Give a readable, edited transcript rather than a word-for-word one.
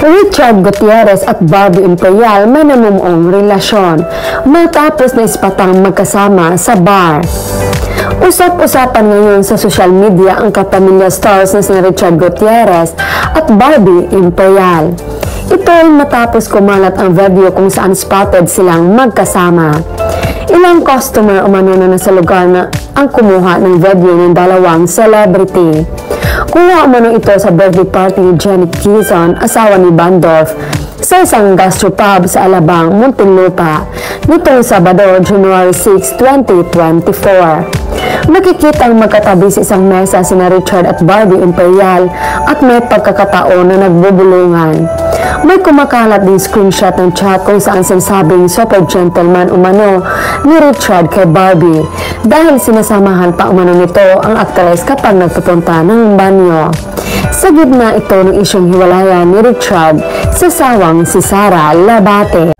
Richard Gutierrez at Barbie Imperial may namumuong relasyon matapos na ispatang magkasama sa bar. Usap-usapan ngayon sa social media ang kapamilya stars na sina Richard Gutierrez at Barbie Imperial. Ito ay matapos kumalat ang video kung saan spotted silang magkasama. Ilang customer umano na nasa lugar na ang kumuha ng video ng dalawang celebrity. Kuha umano ito sa birthday party ni Jenny Quezon, asawa ni Bandolph, sa isang gastropub sa Alabang, Muntinlupa, nitong Sabado, January 6, 2024. Makikita ang magkatabi sa isang mesa sina Richard at Barbie Imperial at may pagkakataon na nagbubulungan. May kumakalat din screenshot ng chat kung saan sinasabing super gentleman umano ni Richard kay Barbie dahil sinasamahan pa umano nito ang aktres kapag nagpupunta ng banyo. Sa gitna ito ng isyong hiwalayan ni Richard sa sawang si Sara Labate.